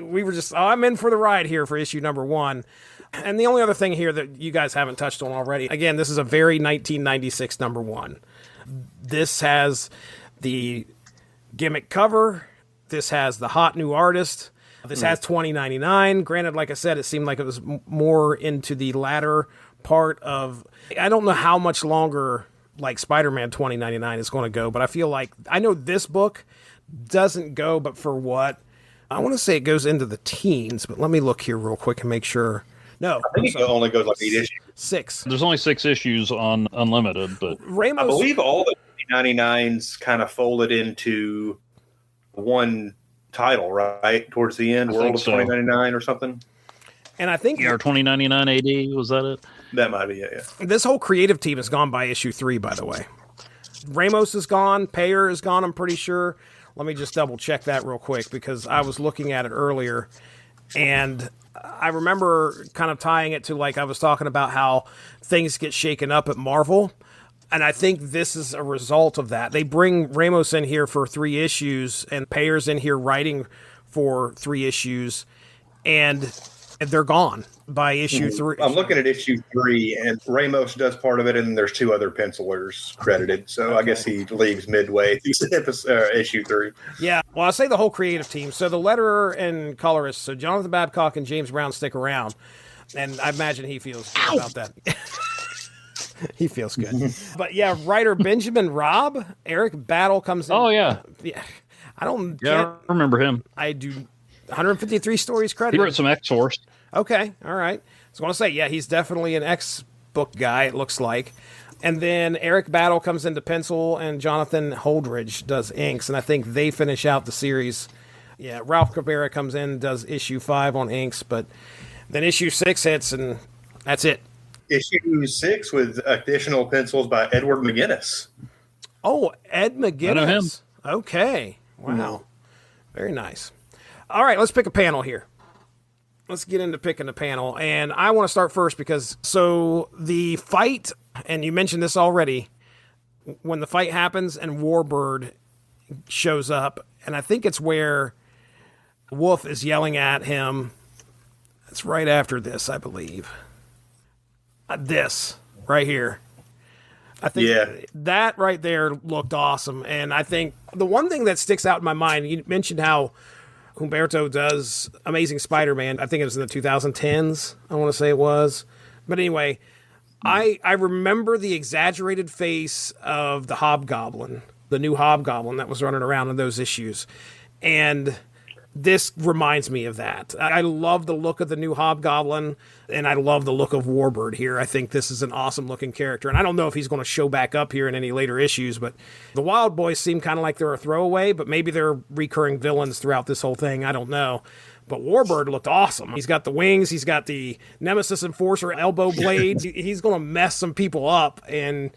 were just, I'm in for the ride here for issue number 1. And the only other thing here that you guys haven't touched on already, again, this is a very 1996 number 1. This has the gimmick cover. This has the hot new artist. This has 2099. Granted, like I said, it seemed like it was more into the latter part of, I don't know how much longer like Spider-Man 2099 is going to go, but I feel like, I know this book doesn't go, but for what? I want to say it goes into the teens, but let me look here real quick and make sure. No, I think it only goes like 8 issues. 6. There's only 6 issues on Unlimited, but Ramos, I believe all the 99s kind of folded into one title, right? Towards the end, World of 2099 or something. And I think... Yeah, 2099 AD, was that it? That might be it, yeah. This whole creative team has gone by issue 3, by the way. Ramos is gone. Payer is gone, I'm pretty sure. Let me just double check that real quick because I was looking at it earlier and I remember kind of tying it to, like, I was talking about how things get shaken up at Marvel. And I think this is a result of that. They bring Ramos in here for 3 issues and Payer's in here writing for 3 issues and they're gone by issue 3. I'm looking at issue 3 and Ramos does part of it and there's 2 other pencilers credited. So okay. I guess he leaves midway through issue 3. Yeah, well, I'll say the whole creative team. So the letterer and colorist, so Jonathan Babcock and James Brown stick around. And I imagine he feels good about that. He feels good. But yeah, writer Benjamin Robb, Eric Battle comes in. Oh, yeah. Yeah, I remember him. I do 153 stories credited. He wrote some X-Force. Okay, all right. I was going to say, yeah, he's definitely an X-book guy, it looks like. And then Eric Battle comes into pencil, and Jonathan Holdridge does inks, and I think they finish out the series. Yeah, Ralph Cabrera comes in, does issue 5 on inks, but then issue 6 hits, and that's it. Issue 6 with additional pencils by Edward McGuinness. Oh, Ed McGuinness. I know him. Okay. Wow. Very nice. All right, let's pick a panel here. Let's get into picking a panel. And I want to start first because, so the fight, and you mentioned this already, when the fight happens and Warbird shows up, and I think it's where Wolf is yelling at him. It's right after this, I believe. This, right here. I think that right there looked awesome. And I think the one thing that sticks out in my mind, you mentioned how Humberto does Amazing Spider-Man. I think it was in the 2010s, I want to say it was. But anyway, I remember the exaggerated face of the Hobgoblin, the new Hobgoblin that was running around in those issues. And this reminds me of that. I love the look of the new Hobgoblin, and I love the look of Warbird here. I think this is an awesome looking character. And I don't know if he's going to show back up here in any later issues, but the Wild Boys seem kind of like they're a throwaway, but maybe they're recurring villains throughout this whole thing. I don't know. But Warbird looked awesome. He's got the wings. He's got the Nemesis Enforcer elbow blades. He's going to mess some people up. And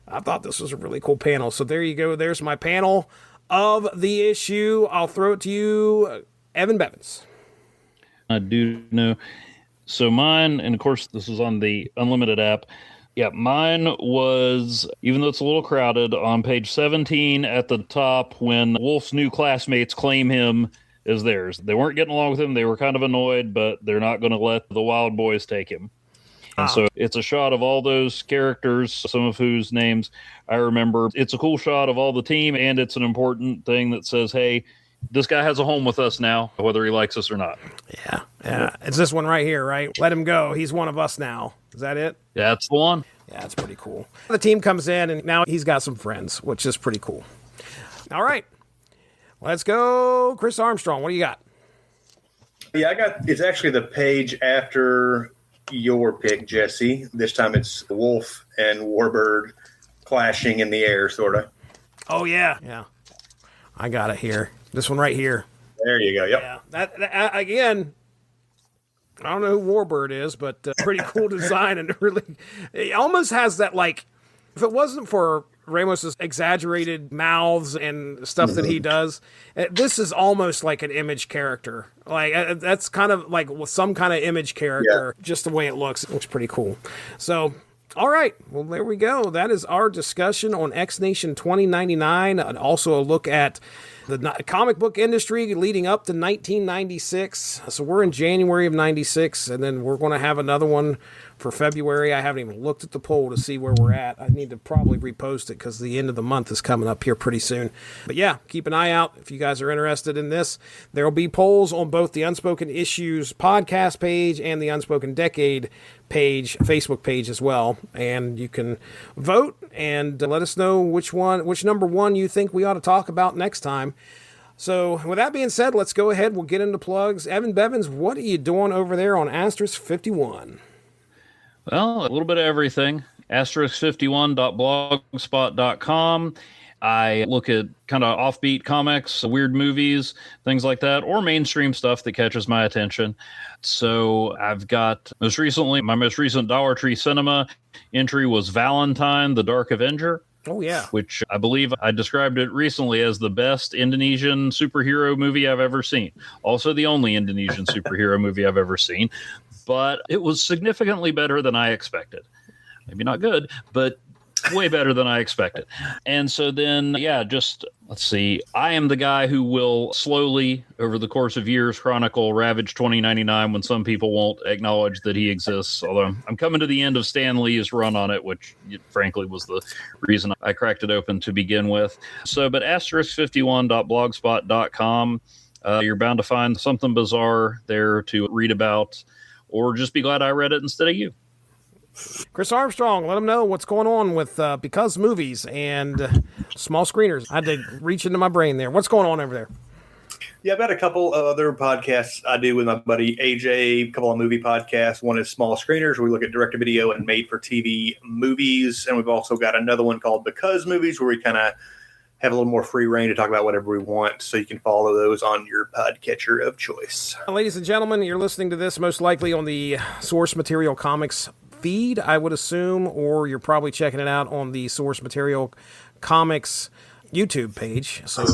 I thought this was a really cool panel. So there you go. There's my panel of the issue. I'll throw it to you, Evan Bevins. I do know. So mine, and of course this is on the Unlimited app. Yeah, mine was, even though it's a little crowded, on page 17 at the top when Wolf's new classmates claim him as theirs. They weren't getting along with him. They were kind of annoyed, but they're not going to let the Wild Boys take him. And so it's a shot of all those characters, some of whose names I remember. It's a cool shot of all the team, and it's an important thing that says, hey, this guy has a home with us now, whether he likes us or not. Yeah. It's this one right here, right? Let him go. He's one of us now. Is that it? Yeah, that's the one. Yeah, that's pretty cool. The team comes in, and now he's got some friends, which is pretty cool. All right. Let's go, Chris Armstrong. What do you got? Yeah, it's actually the page after your pick, Jesse. This time it's Wolf and Warbird clashing in the air, sort of. Oh, yeah. Yeah. I got it here. This one right here. There you go. Yep. Yeah. That again, I don't know who Warbird is, but pretty cool design. And really, it almost has that, like, if it wasn't for Ramos's exaggerated mouths and stuff that he does, this is almost like an Image character. Like, that's kind of like some kind of Image character, just the way it looks. It looks pretty cool. So, all right. Well, there we go. That is our discussion on X Nation 2099, and also a look at the comic book industry leading up to 1996. So we're in January of 96, and then we're going to have another one for February. I haven't even looked at the poll to see where we're at. I need to probably repost it because the end of the month is coming up here pretty soon. But yeah, keep an eye out if you guys are interested in this. There will be polls on both the Unspoken Issues podcast page and the Unspoken Decade page, Facebook page as well. And you can vote and let us know which number one you think we ought to talk about next time. So with that being said, let's go ahead. We'll get into plugs. Evan Bevins, what are you doing over there on Asterisk 51? Well, a little bit of everything. Asterisk51.blogspot.com. I look at kind of offbeat comics, weird movies, things like that, or mainstream stuff that catches my attention. So I've got my most recent Dollar Tree Cinema entry was Valentine, the Dark Avenger. Oh, yeah. Which I believe I described it recently as the best Indonesian superhero movie I've ever seen. Also the only Indonesian superhero movie I've ever seen. But it was significantly better than I expected. Maybe not good, but way better than I expected. And so then, let's see. I am the guy who will slowly, over the course of years, chronicle Ravage 2099 when some people won't acknowledge that he exists. Although I'm coming to the end of Stan Lee's run on it, which frankly was the reason I cracked it open to begin with. So, but asterisk51.blogspot.com, you're bound to find something bizarre there to read about, or just be glad I read it instead of you. Chris Armstrong, let them know what's going on with Because Movies and small screeners. I had to reach into my brain there. What's going on over there? Yeah, I've got a couple of other podcasts I do with my buddy AJ, a couple of movie podcasts. One is Small Screeners, where we look at direct-to-video and made-for-TV movies. And we've also got another one called Because Movies, where we kind of have a little more free reign to talk about whatever we want. So you can follow those on your podcatcher of choice. Ladies and gentlemen, you're listening to this most likely on the Source Material Comics feed, I would assume, or you're probably checking it out on the Source Material Comics YouTube page. So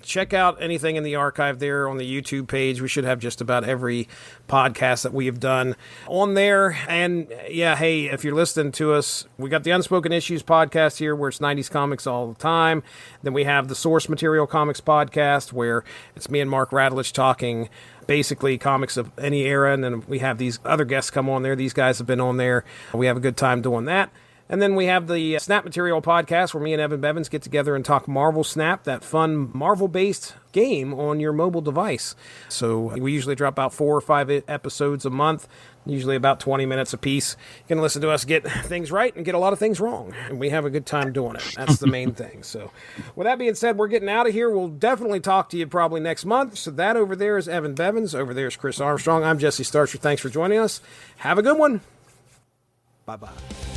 check out anything in the archive there on the YouTube page. We should have just about every podcast that we have done on there. And yeah, hey, if you're listening to us, we got the Unspoken Issues podcast here where it's 90s comics all the time. Then we have the Source Material Comics podcast where it's me and Mark Radlich talking basically comics of any era. And then we have these other guests come on there. These guys have been on there. We have a good time doing that. And then we have the Snap Material podcast where me and Evan Bevins get together and talk Marvel Snap, that fun Marvel-based game on your mobile device. So we usually drop about 4 or 5 episodes a month, usually about 20 minutes a piece. You can listen to us get things right and get a lot of things wrong. And we have a good time doing it. That's the main thing. So with that being said, we're getting out of here. We'll definitely talk to you probably next month. So that over there is Evan Bevins. Over there is Chris Armstrong. I'm Jesse Starcher. Thanks for joining us. Have a good one. Bye-bye.